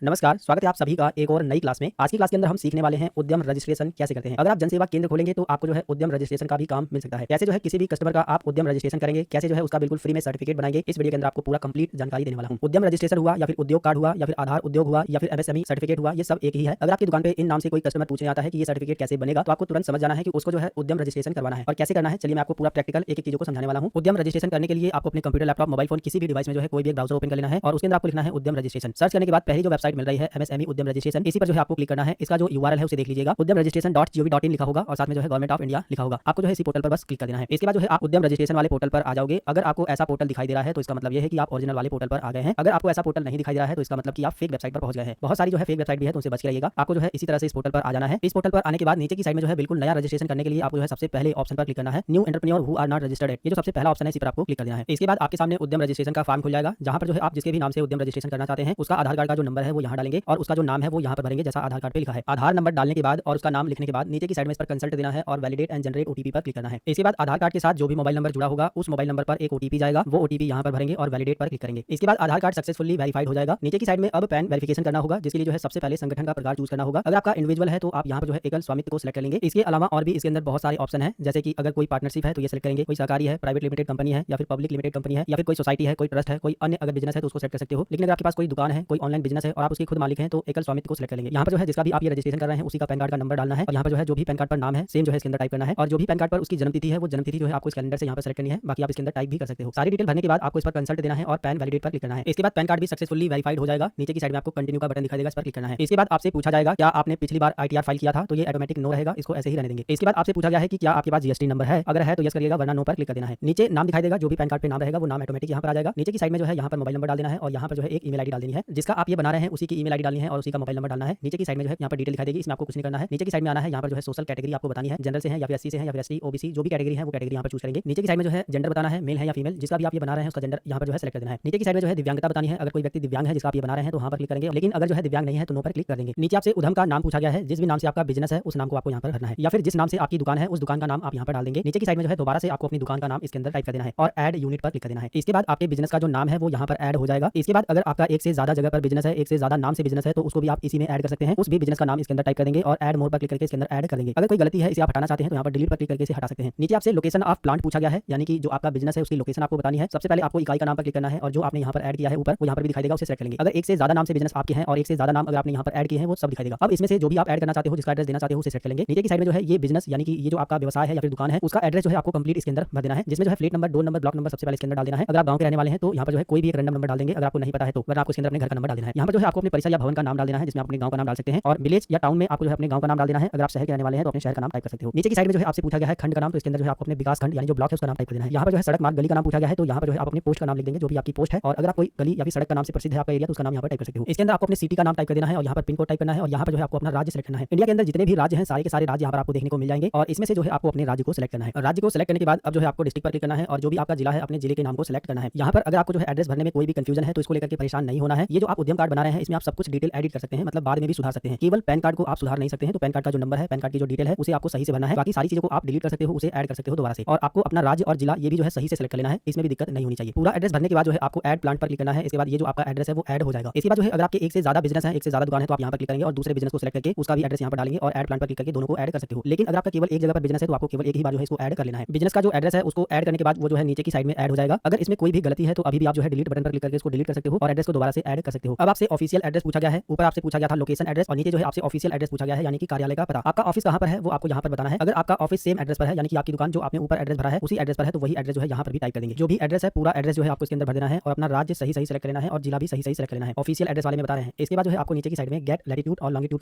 नमस्कार, स्वागत है आप सभी का एक और नई क्लास में। आज की क्लास के अंदर हम सीखने वाले हैं उद्यम रजिस्ट्रेशन कैसे करते हैं। अगर आप जनसेवा केंद्र खोलेंगे तो आपको जो है उद्यम रजिस्ट्रेशन का भी काम मिल सकता है। कैसे जो है किसी भी कस्टमर का आप उद्यम रजिस्ट्रेशन करेंगे, कैसे जो है उसका बिल्कुल फ्री में सर्टिफिकेट बनाएंगे, इस वीडियो के अंदर आपको पूरा कंप्लीट जानकारी देने वाला हूं। उद्यम रजिस्ट्रेशन हुआ या फिर उद्योग कार्ड हुआ या फिर आधार उद्योग हुआ या फिर एमएसएमई सर्टिफिकेट हुआ, ये सब एक ही है। अगर आपकी दुकान पे इन नाम से कोई कस्टमर पूछने आता है कि ये सर्टिफिकेट कैसे बनेगा, तो आपको तुरंत समझ जाना है कि उसको जो है उद्यम रजिस्ट्रेशन करवाना है। और कैसे करना है, चलिए मैं आपको पूरा प्रैक्टिकल एक एक चीजों को समझाने वाला हूं। उद्यम रजिस्ट्रेशन करने के लिए आपको अपने कंप्यूटर, लैपटॉप, मोबाइल फोन किसी भी डिवाइस में जो है कोई भी एक ब्राउजर ओपन कर लेना है और उसके अंदर आपको लिखना है उद्यम रजिस्ट्रेशन। सर्च करने के बाद पहली जो वेबसाइट मिल रही है एमएसएमई उद्यम रजिस्ट्रेशन, इसी पर जो है आपको क्लिक करना है। इसका जो यूआरएल है उसे देख लीजिएगा, उद्यम रजिस्ट्रेशन.gov.in लिखा होगा और साथ में जो है गवर्नमेंट ऑफ इंडिया लिखा होगा। आपको जो है इसी पोर्टल पर बस क्लिक कर देना है। इसके बाद जो है आप उद्यम रजिस्ट्रेशन वाले पोर्टल पर आ जाओगे। अगर आपको ऐसा पोर्टल दिखाई दे रहा है तो इसका मतलब ये है कि आप ओरिजिनल वाले पोर्टल पर आ गए हैं। अगर आपको ऐसा पोर्टल नहीं दिखाई दे रहा है तो इसका मतलब कि आप फेक वेबसाइट पर पहुंच गए हैं। बहुत सारी जो है फेक वेबसाइट भी है, तो उनसे बच के रहिएगा। आपको जो है इसी तरह से इस पोर्टल पर आ जाना है। इस पोर्टल पर आने के बाद नीचे की साइड में जो है बिल्कुल नया रजिस्ट्रेशन करने के लिए आपको जो है सबसे पहले ऑप्शन पर क्लिक करना है, new entrepreneur who are not registered. ये जो सबसे पहला ऑप्शन है इसी पर आपको क्लिक कर देना है। इसके बाद आपके सामने उद्यम रजिस्ट्रेशन का फॉर्म खुल जाएगा, जहां पर जो है आप जिसके भी नाम से उद्यम रजिस्ट्रेशन करना चाहते हैं उसका आधार कार्ड का जो नंबर है वो यहाँ डालेंगे और उसका जो नाम है वो यहाँ पर भरेंगे जैसा आधार कार्ड पे लिखा है। आधार नंबर डालने के बाद और उसका नाम लिखने के बाद नीचे की साइड में इस पर कंसल्ट देना है और वैलिडेट एंड जनरेट ओटीपी पर क्लिक करना है। इसके बाद आधार कार्ड के साथ जो भी मोबाइल नंबर जुड़ा होगा उस मोबाइल नंबर पर एक ओटीपी जाएगा, वो ओटीपी यहाँ पर भरेंगे और वैलिडेट पर क्लिक करेंगे। इसके बाद आधार कार्ड सक्सेसफुली वेरीफाइड हो जाएगा। नीचे की साइड में अब पैन वेरिफिकेशन करना होगा, जिसके लिए जो है सबसे पहले संगठन का प्रकार चूज करना होगा। अगर आपका इंडिविजुअल है तो आप यहाँ पर जो है एकल स्वामित्व को सिलेक्ट कर लेंगे। इसके अलावा और भी इसके अंदर बहुत सारे ऑप्शन है, जैसे कि अगर कोई पार्टनरशिप है तो ये सिलेक्ट करेंगे, कोई सरकारी है, प्राइवेट लिमिटेड कंपनी है या फिर पब्लिक लिमिटेड कंपनी है या फिर कोई सोसाइटी है, कोई ट्रस्ट है, कोई अन्य अगर बिजनेस है तो उसको सेलेक्ट कर सकते हो। लेकिन अगर आपके पास कोई दुकान है, कोई ऑनलाइन बिजनेस है और आप उसके खुद मालिक हैं तो एकल स्वामित्व को सिलेक्ट कर लेंगे। यहाँ पर जो है जिसका भी आप ये रजिस्ट्रेशन कर रहे हैं उसी का पैन कार्ड का नंबर डालना है और यहाँ पर जो है जो भी पैन कार्ड पर नाम है सेम जो है इसके अंदर टाइप करना है और जो भी पैन कार्ड पर उसकी जन्मतिथि है वो जन्मतिथि जो है आपको इस कैलेंडर से यहाँ पर सेलेक्ट करनी है। बाकी आप इसके अंदर टाइप भी कर सकते हो। सारी डिटेल भरने के बाद आपको इस पर कंसल्ट देना है और पैन वैलिडेट पर क्लिक करना है। इसके बाद पैन कार्ड भी सक्सेसफुली वेरीफाइड हो जाएगा। नीचे की साइड में आपको कंटिन्यू का बटन दिखाई देगा, इस पर क्लिक करना है। इसके बाद आपसे पूछा जाएगा क्या आपने पिछली बार आईटीआर फाइल किया था, तो ये ऑटोमेटिक नो रहेगा, इसको ऐसे ही रहने देंगे। इसके बाद आपसे पूछा गया है कि क्या आपके पास जीएसटी नंबर है, अगर है तो यस करिएगा वरना नो पर क्लिक कर देना है। नीचे नाम दिखाई देगा, जो भी पैन कार्ड पे नाम रहेगा वो नाम ऑटोमेटिक यहाँ पर आ जाएगा। नीचे की साइड में जो है यहाँ पर मोबाइल नंबर डाल देना है और यहाँ पर जो है एक ईमेल आईडी डाल देनी है, जिसका आप ये बना रहे हैं उसी की ईमेल आईडी डालनी है और उसी का मोबाइल नंबर डालना है। नीचे की साइड में जो है यहाँ पर डिटेल दिखाई देगी, इसमें आपको कुछ नहीं करना है। नीचे की साइड में आना है, यहाँ पर जो है सोशल कैटेगरी आपको बतानी है, जनरल से है या फिर एससी से है या फिर एसटी ओबीसी, जो भी कैटेगरी है वो कैटेगरी यहाँ पर चूज करेंगे। नीचे की साइड में जो है जेंडर बताना है, मेल है या फीमेल, जिसका भी आप ये बना रहे हैं उसका जेंडर यहाँ पर जो है सेलेक्ट कर देना है। नीचे की साइड में जो है दिव्यांगता बतानी है, अगर कोई व्यक्ति दिव्यांग है जिसका आप ये बना रहे हैं तो वहाँ पर क्लिक करेंगे, लेकिन अगर जो है दिव्यांग नहीं है तो नो पर क्लिक कर देंगे। नीचे आपसे उद्यम का नाम पूछा गया है, जिस भी नाम से आपका बिजनेस है उस नाम को आपको यहाँ पर भरना है या फिर जिस नाम से आपकी दुकान है उस दुकान का नाम आप यहाँ पर डाल देंगे। नीचे की साइड में जो है दोबारा से आपको अपनी दुकान का नाम इसके अंदर टाइप कर देना है और ऐड यूनिट पर क्लिक कर देना है। इसके बाद आपके बिजनेस का जो नाम है वो यहाँ पर ऐड हो जाएगा। इसके बाद अगर आपका एक से ज्यादा जगह पर बिजनेस है, एक से ज्यादा नाम से बिजनेस है, तो उसको भी आप इसी में ऐड कर सकते हैं। उस भी बिजनेस का नाम इसके अंदर टाइप कर देंगे और ऐड मोर पर क्लिक करके इसके अंदर ऐड कर देंगे। अगर कोई गलती है इसे आप हटाना चाहते हैं तो यहाँ पर डिलीट पर क्लिक करके इसे हटा सकते हैं। नीचे आपसे लोकेशन ऑफ प्लांट पूछा गया है, यानी कि जो आपका बिजनेस है उसकी लोकेशन आपको बतानी है। सबसे पहले आपको इकाई का नाम पर क्लिक करना है और जो आपने यहाँ पर ऐड किया है ऊपर वो यहाँ पर भी दिखाई देगा, उसे सेलेक्ट करेंगे। अगर एक से ज्यादा नाम से बिजनेस आपके हैं और एक से ज्यादा नाम अगर आपने यहाँ पर ऐड किए हैं वो सब दिखाई देगा। अब इसमें से जो भी आप ऐड करना चाहते हो, जिसका एड्रेस देना चाहते हो उसे सेलेक्ट करेंगे। नीचे की साइड में जो है ये बिजनेस यानी कि ये जो आपका व्यवसाय है या फिर दुकान है उसका एड्रेस जो है आपको कंप्लीट इसके अंदर भर देना है, जिसमें जो है flat number, door number, block number सबसे पहले इसके अंदर डाल देना है। अगर आप गांव के रहने वाले हैं तो यहाँ पर जो है कोई भी एक रैंडम नंबर डाल देंगे, अगर आपको नहीं पता है तो वरना आपको इसके अंदर अपने घर का नंबर डाल देना है। यहाँ पर जो है आपको अपने परिसर या भवन का नाम डाल देना है, जिसमें आप अपने गांव का नाम डाल सकते हैं और विलेज या टाउन में आपको जो है अपने गांव का नाम डाल देना है। अगर आप शहर के रहने वाले हैं तो अपने शहर का नाम टाइप कर सकते हो। नीचे की साइड में जो है आपसे पूछा गया है खंड का नाम, तो इसके अंदर जो है आपको अपने विकास खंड यानी जो ब्लॉक है उसका नाम टाइप कर देना है। यहाँ पर जो है सड़क मार्ग गली का नाम पूछा गया है, तो यहाँ पर जो है आप अपने पोस्ट का नाम लिख देंगे, जो भी आपकी पोस्ट है। और अगर आप कोई गली या फिर सड़क का नाम से प्रसिद्ध है आपका एरिया तो उसका नाम यहाँ पर टाइप कर सकते हो। इसके अंदर आपको अपने सिटी का नाम टाइप कर देना है और यहाँ पर पिन कोड टाइप करना है और यहाँ पर जो है आपको अपना राज्य सेलेक्ट करना है। इंडिया के अंदर जितने भी राज्य हैं सारे के सारे राज्य यहाँ पर आपको देखने को मिल जाएंगे और इसमें से जो है आपको अपने राज्य को सेलेक्ट करना है। राज्य को सेलेक्ट करने के बाद अब जो है आपको डिस्ट्रिक्ट पर क्लिक करना है और जो भी आपका जिला है अपने जिले के नाम को सेलेक्ट करना है। यहाँ पर अगर आपको जो है एड्रेस भरने में कोई भी कंफ्यूजन है तो इसको लेकर के परेशान नहीं होना है। ये जो आप उद्यम कार्ड बना रहे हैं इसमें आप सब कुछ डिटेल एडिट कर सकते हैं, मतलब बाद में भी सुधार सकते हैं। केवल पैन कार्ड को आप सुधार नहीं सकते हैं, तो पैन कार्ड का जो नंबर है, पैन कार्ड की जो डिटेल है उसे आपको सही से भरना है। बाकी सारी चीजों को आप डिलीट कर सकते हो, उसे ऐड कर सकते हो दोबारा से। और आपको अपना राज्य और जिला ये भी जो है सही से सेलेक्ट कर लेना है, इसमें भी दिक्कत नहीं होनी चाहिए। पूरा एड्रेस भरने के बाद जो है आपको ऐड प्लांट पर क्लिक करना है। इसके बाद ये जो आपका एड्रेस है वो ऐड हो जाएगा। इसके बाद जो है अगर आपके एक से ज्यादा बिजनेस है, एक से ज्यादा दुकान है तो आप यहाँ पर क्लिक करेंगे और दूसरे बिजनेस को सेलेक्ट करके उसका भी एड्रेस यहाँ पर डालेंगे और ऐड प्लांट पर क्लिक करके दोनों को ऐड कर सकते हो। लेकिन अगर आपका केवल एक जगह पर बिजनेस है तो आपको केवल एक ही बार जो है इसको ऐड कर लेना है। बिजनेस का जो एड्रेस है उसको ऐड करने के बाद वो जो है नीचे की साइड में ऐड हो जाएगा। अगर इसमें कोई भी गलती है तो अभी भी आप जो है डिलीट बटन पर क्लिक करके इसको डिलीट कर सकते हो और एड्रेस को दोबारा से ऐड कर सकते हो। अब आपसे ऑफिशियल एड्रेस पूछा गया है, ऊपर आपसे पूछा गया था लोकेशन एड्रेस और नीचे जो है आपसे ऑफिशियल एड्रेस पूछा गया है, यानी कि कार्यालय का पता। आपका ऑफिस कहां पर है वो आपको यहां पर बताना है। अगर आपका ऑफिस सेम एड्रेस पर है, यानी कि आपकी दुकान जो आपने ऊपर एड्रेस भरा है उसी एड्रेस पर है, तो वही एड्रेस जो है यहां पर भी टाइप कर देंगे। जो भी एड्रेस है पूरा एड्रेस जो है आपको इसके अंदर भर देना है और अपना राज्य सही सही सेलेक्ट करना है और जिला भी सही सही सेलेक्ट करना है। ऑफिशियल एड्रेस वाले में बता रहे हैं। इसके बाद जो है आपको नीचे की साइड में गेट लैटिट्यूड और लॉन्गिट्यूड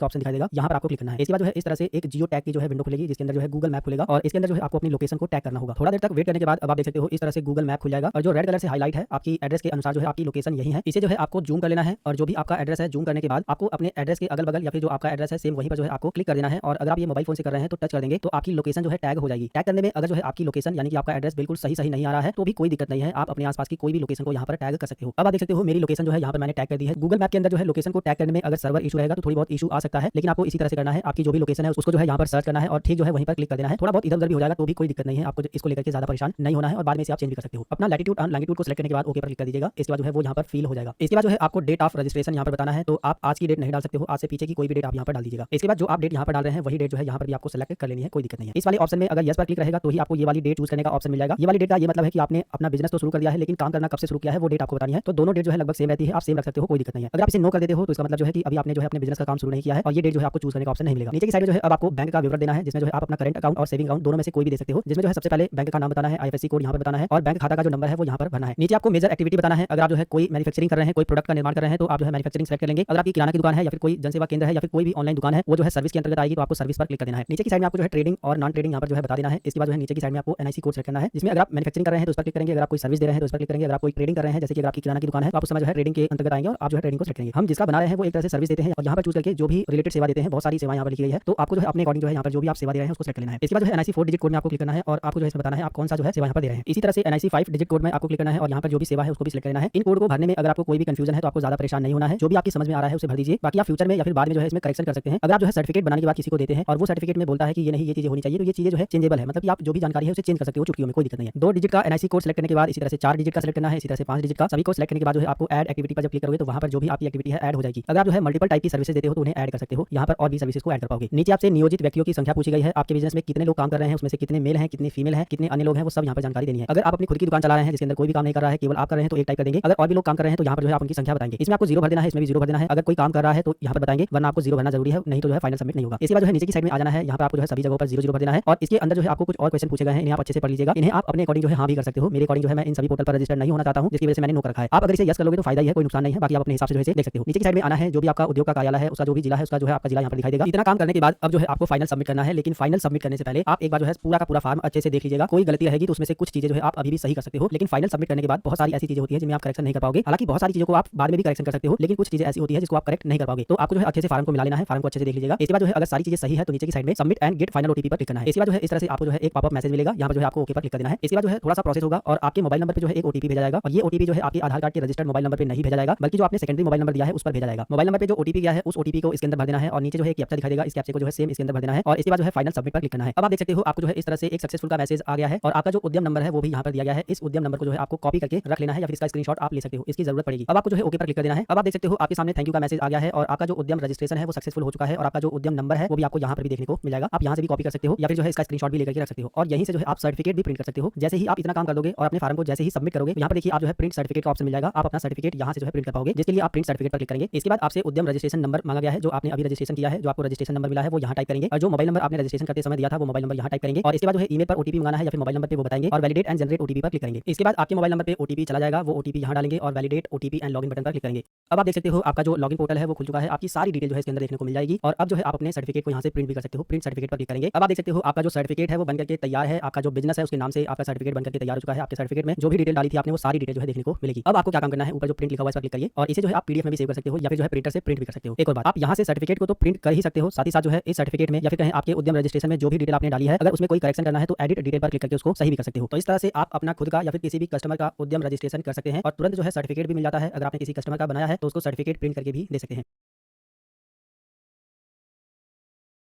का ऑप्शन दिखाई देगा, यहां पर आपको क्लिक करना है। इसके बाद जो है इस तरह से एक जियो टैग की जो है विंडो खुलेगी, जिसके अंदर जो है गूगल मैप खुलेगा और इसके अंदर जो है आपको अपनी लोकेशन को टैग करना होगा। थोड़ा देर तक वेट करने के बाद अब आप देख सकते हो इस तरह से गूगल मैप खुल जाएगा और जो रेड कलर से हाईलाइट है आपकी एड्रेस के अनुसार जो है आपकी लोकेशन यही है। इसे जो है आपको जूम कर लेना है और जो भी आपका एड्रेस है जूम करने के बाद आपको अपने एड्रेस के अगल बगल या फिर जो आपका एड्रेस है सेम वहीं पर जो है आपको क्लिक कर देना है। और अगर आप ये मोबाइल फोन से कर रहे हैं तो टच कर देंगे तो आपकी लोकेशन जो है टैग हो जाएगी। टैग करने में अगर जो है आपकी लोकेशन यानी कि आपका एड्रेस बिल्कुल सही सही नहीं आ रहा है तो भी कोई दिक्कत नहीं है, आप अपने आसपास की कोई भी लोकेशन को यहाँ पर टैग कर सकते हो। अब आप देख सकते हो मेरी लोकेशन जो है यहाँ पर मैंने टैग कर दी है। गूगल मैप के अंदर जो है लोकेशन को टैग करने में अगर सर्वर इशू रहेगा तो थोड़ी बहुत इशू आ सकता है, लेकिन आपको इसी तरह से करना है। आपकी जो भी लोकेशन है उसको जो है यहाँ पर सर्च करना है और ठीक जो है वहीं पर क्लिक कर देना है। थोड़ा बहुत इधर उधर भी हो जाएगा तो भी कोई दिक्कत नहीं है, आपको इसको लेकर के ज्यादा परेशान नहीं होना है और बाद में से आप चेंज भी कर सकते हो। अपना लैटिट्यूड और लॉन्गिट्यूड को सेलेक्ट करने के बाद ओके पर क्लिक कर दीजिएगा। इसके बाद जो है वो यहाँ पर फिल हो जाएगा। इसके बाद जो है आपको डेट ऑफ रजिस्ट्रेशन यहाँ पर बताना है तो आप आज की डेट नहीं डाल सकते हो, आज से पीछे की कोई भी डेट आप यहाँ पर डाल दीजिएगा। इसके बाद जो आप डेट यहाँ पर डाल रहे हैं वही डेट जो है यहाँ पर भी आपको सेलेक्ट कर लेनी है, कोई दिक्कत नहीं है। इस वाले ऑप्शन में अगर यस पर क्लिक रहेगा तो ही आपको ये वाली डेट चूज करने का ऑप्शन मिल जाएगा। ये वाली डेट का ये मतलब है कि आपने अपना बिजनेस तो शुरू कर दिया है, लेकिन काम करना कब से शुरू किया है वो डेट आपको बतानी है। तो दोनों डेट जो है लगभग सेम रहती है, आप सेम रख सकते हो, कोई दिक्कत नहीं है। अगर आप इसे नो कर देते हो तो इसका मतलब जो है कि अभी आपने जो है अपने बिजनेस का काम शुरू नहीं किया है और ये डेट जो है आपको चूज करने का ऑप्शन नहीं मिलेगा। नीचे की साइड में जो है अब आपको बैंक का विवरण देना है, जिसमें जो है आप अपना करंट अकाउंट और सेविंग अकाउंट दोनों में से कोई भी दे सकते हो। जिसमें जो है सबसे पहले बैंक का नाम बताना है, आईएफएससी कोड यहाँ पर बताना है और बैंक खाता का जो नंबर है वो यहाँ पर भरना है। नीचे आपको मेजर एक्टिविटी बताना है। अगर आप जो है कोई मैन्युफैक्चरिंग कर रहे हैं, कोई प्रोडक्ट का निर्माण कर रहे हैं तो आप जो है मैन्युफैक्चरिंग सेलेक्ट कर लेंगे। अगर आपकी किराना की दुकान है या फिर कोई जनसेवा केंद्र है या फिर कोई भी ऑनलाइन दुकान है वो जो है सर्विस के अंतर्गत आएगी तो आपको सर्विस पर क्लिक कर देना है। नीचे की साइड में आपको जो है ट्रेडिंग और नॉन ट्रेडिंग यहाँ पर जो है बता देना है। इसके बाद जो है नीचे की साइड में आपको एनआईसी कोड सेलेक्ट करना है, जिसमें अगर आप मैन्युफैक्चरिंग कर रहे हैं तो उस पर क्लिक करेंगे, अगर आप कोई सर्विस दे रहे हैं तो उस पर क्लिक करेंगे, अगर आप कोई ट्रेडिंग कर रहे हैं जैसे कि अगर आपकी किराना की दुकान है तो आप उस समय जो है ट्रेडिंग के अंतर्गत आएंगे और आप जो है ट्रेडिंग को सेलेक्ट करेंगे। हम जिसका बना रहे हैं वो एक तरह से सर्विस देते हैं और यहाँ पर चूज करके जो भी रिलेटेड सेवा देते हैं, बहुत सारी सेवा यहाँ पर लिखी गई है, तो आपको जो है अपने अकॉर्डिंग जो है यहाँ पर जो भी आप सेवा दे रहे हैं उसको सेलेक्ट करना है। इसके बाद जो है एनआईसी 4 डिजिट कोड में आपको क्लिक करना है और आपको जो है इसमें बताना है आप कौन सा जो है सेवा यहाँ पर दे रहे हैं। इसी तरह से एनआईसी 5 डिजिट कोड में आपको क्लिक करना है और यहाँ पर जो भी सेवा है उसको भी सेलेक्ट करना है। इन कोड को भरने में अगर आपको कोई भी कंफ्यूजन है तो आपको ज्यादा परेशान नहीं होना है, जो भी आपकी समझ में आ रहा है उसे भर दीजिए, बाकी आप फ्यूचर में या फिर बाद में जो है इसमें करेक्शन कर सकते हैं। अगर आप जो है सर्टिफिकेट बनाने के बाद किसी को देते हैं और वो सर्टिफिकेट में बोलता है कि ये नहीं ये चीजें होनी चाहिए तो ये चीजें जो है चेंजेबल है, मतलब कि आप जो भी जानकारी है उसे चेंज कर सकते हो चुटकियों में, कोई दिक्कत नहीं है। 2 डिजिट का एनआईसी कोड सेलेक्ट करने के बाद इसी तरह से 4 डिजिट का सेलेक्ट करना है, इसी तरह से 5 डिजिट का, सभी को सेलेक्ट करने के बाद जो है आपको ऐड एक्टिविटी पर जब क्लिक करोगे तो वहां पर जो भी आपकी एक्टिविटी है ऐड हो जाएगी। अगर आप जो है मल्टीपल टाइप की सर्विसेज देते हो तो उन्हें ऐड कर सकते हो, यहाँ पर और भी सर्विसेज को ऐड कर पाओगे। नीचे आपसे नियोजित व्यक्तियों की संख्या पूछी गई है, आपके बिजनेस में कितने लोग काम कर रहे हैं, उसमें से कितने मेल हैं, कितने फीमेल हैं, कितने अन्य लोग हैं, वो सब यहाँ पर जानकारी देनी है। अगर आप अपनी खुद की दुकान चला रहे हैं जिसके अंदर कोई भी काम नहीं कर रहा है, केवल आप कर रहे हैं तो एक टाइप कर देंगे। अगर और भी लोग काम कर रहे हैं तो यहाँ पर जो है आप उनकी संख्या बताएंगे। इसमें आपको 0 भर देना है, इसमें भी 0 भर देना है। अगर कोई काम कर रहा है तो यहाँ पर बताएंगे, वरना आपको 0 भरना जरूरी है, नहीं तो जो है फाइनल सबमिट नहीं होगा। इसके बाद जो है नीचे की साइड में आ जाना है, यहाँ पर आपको जो है सभी जगहों पर 0 0 भर देना है और इसके अंदर जो है आपको कुछ और क्वेश्चन पूछे गए हैं, इन्हें आप अच्छे से पढ़ लीजिएगा। इन्हें आप अपने अकॉर्डिंग जो है हाँ भी कर सकते हो। मेरे अकॉर्डिंग जो है मैं इन सभी पोर्टल पर रजिस्टर नहीं होना चाहता हूँ, जिसकी वजह से मैंने नो कर रखा है। आप अगर इसे यस कर लोगे तो फायदा ही है, कोई नुकसान नहीं है, बाकी आप अपने हिसाब से जो है देख सकते हो। नीचे की साइड में आना है, जो भी आपका उद्योग का कार्यालय है उसका जो भी जिला है उसका जो है आपका जिला यहाँ पर दिखाई देगा। इतना काम करने के बाद अब जो है आपको फाइनल सबमिट करना है, लेकिन फाइनल सबमिट करने से पहले आप एक बार जो है पूरा का पूरा फॉर्म अच्छे से देख लीजिएगा। कोई गलती रहेगी तो उसमें से कुछ चीजें जो है आप अभी भी सही कर सकते हो, लेकिन फाइनल सबमिट करने के बाद बहुत सारी ऐसी चीजें होती है जिनमें आप करेक्शन नहीं कर पाओगे। हालांकि बहुत सारी चीजों को आप बाद में भी करेक्शन कर सकते हो, लेकिन कुछ चीजें ऐसी होती है जिसको आप करेक्ट नहीं कर पाओगे, तो आपको जो है अच्छे से फॉर्म को मिला लेना है, फॉर्म को अच्छे से देख लीजिएगा। इसके बाद जो है अगर सारी चीजें सही है तो नीचे की साइड में submit and get final OTP पर क्लिक करना है। इसके बाद जो है इस तरह से आपको जो है एक पॉपअप मैसेज मिलेगा, यहाँ पर जो है आपको ओके पर क्लिक कर देना है। इसके बाद जो है थोड़ा सा प्रोसेस होगा और आपके मोबाइल नंबर पर जो है एक ओटीपी भेजा जाएगा और ये ओटीपी जो है आपके आधार कार्ड के रजिस्टर्ड मोबाइल नंबर पर नहीं भेजा जाएगा, बल्कि जो आपने सेकेंडरी मोबाइल नंबर दिया है उस पर भेजा जाएगा। मोबाइल नंबर पे जो ओटीपी गया है उस ओटीपी को इसके अंदर भर देना है और नीचे जो है एक कैप्चा दिखाई देगा, इस कैप्चे को जो है सेम इसके अंदर भर देना है और इसके बाद जो है फाइनल सबमिट पर क्लिक करना है। अब आप देख सकते हो आपको जो है इस तरह से एक सक्सेसफुल का मैसेज आ गया है और आपका जो उद्यम नंबर है वो भी यहाँ पर दिया गया है। इस उद्यम नंबर को जो है आपको कॉपी करके रख लेना है या फिर इसका स्क्रीनशॉट आप ले सकते हो, इसकी जरूरत पड़ेगी। अब आपको जो है ओके पर क्लिक कर देना है। अब आप देख सकते हो आपके सामने थैंक यू का मैसेज आ गया है और आपका जो उद्यम रजिस्ट्रेशन है वो सक्सेसफुल हो चुका है और आपका जो उद्यम नंबर है वो भी आपको यहाँ पर भी देखने को मिल जाएगा। आप यहाँ से भी कॉपी कर सकते हो या फिर जो है इसका स्क्रीनशॉट भी लेकर के रख सकते हो और यहीं से जो है आप सर्टिफिकेट भी प्रिंट कर सकते हो। जैसे ही आप इतना काम कर दोगे और अपने फॉर्म को जैसे ही सबमिट करोगे यहाँ पर देखिए आप जो है प्रिंट सर्टिफिकेट का ऑप्शन मिल जाएगा, आप अपना सर्टिफिकेट यहाँ से जो है प्रिंट कर पाओगे, जिसके लिए आप प्रिंट सर्टिफिकेट पर क्लिक करेंगे। इसके बाद आपसे उद्यम रजिस्ट्रेशन नंबर मांगा गया है, जो आपने अभी रजिस्ट्रेशन किया है, जो आपको रजिस्ट्रेशन नंबर मिला है वो यहाँ टाइप करेंगे और जो मोबाइल नंबर आपने रजिस्ट्रेशन करते समय दिया था वो मोबाइल नंबर यहाँ टाइप करेंगे और इसके बाद जो है ईमेल पर ओटीपी मंगाना है या फिर मोबाइल नंबर पे वो बताएंगे और वैलिडेट एंड जनरेट ओटीपी पर क्लिक करेंगे। इसके बाद आपके मोबाइल नंबर पे ओटीपी चला जाएगा, वो ओटीपी यहाँ डालेंगे और validate OTP and login button पर क्लिक करेंगे। अब आप देख सकते हो आपका जो लॉगिन पोर्टल है वो खुल चुका है, आपकी सारी डिटेल जो है इसके अंदर देखने को मिल जाएगी और अब जो है आप अपने सर्टिफिकेट को यहाँ से प्रिंट भी कर सकते हो। प्रिंट सर्टिफिकेट पर क्लिक करेंगे। अब आप देख सकते हो आपका जो सर्टिफिकेट है वो बनकर के तैयार है, आपका जो बिजनेस है उसके नाम से आपका सर्टिफिकेट बनकर के तैयार हो चुका है। आपके सर्टिफिकेट में जो भी डिटेल डाली थी आपने वो सारी डिटेल जो है देखने को मिलेगी। अब आपको क्या काम करना है, ऊपर जो प्रिंट लिखा हुआ है इस पर क्लिक करिए और इसे जो है आप पीडीएफ में भी सेव कर सकते हो या फिर जो है प्रिंटर से प्रिंट भी कर सकते हो। एक और बात, आप यहाँ से सर्टिफिकेट को तो प्रिंट कर ही सकते हो, साथ ही साथ जो है इस सर्टिफिकेट में या फिर कहें आपके उद्यम रजिस्ट्रेशन में जो भी डिटेल आपने डाली है अगर उसमें कोई करेक्शन करना है तो एडिट डिटेल पर क्लिक करके उसको सही भी कर सकते हो। तो इस तरह से आप अपना खुद का या फिर किसी भी कस्टमर का उद्यम रजिस्ट्रेशन कर सकते हैं और तुरंत जो है सर्टिफिकेट भी मिल जाता है। अगर आपने किसी कस्टमर का बनाया है तो उसको सर्टिफिकेट प्रिंट करके भी दे सकते हैं।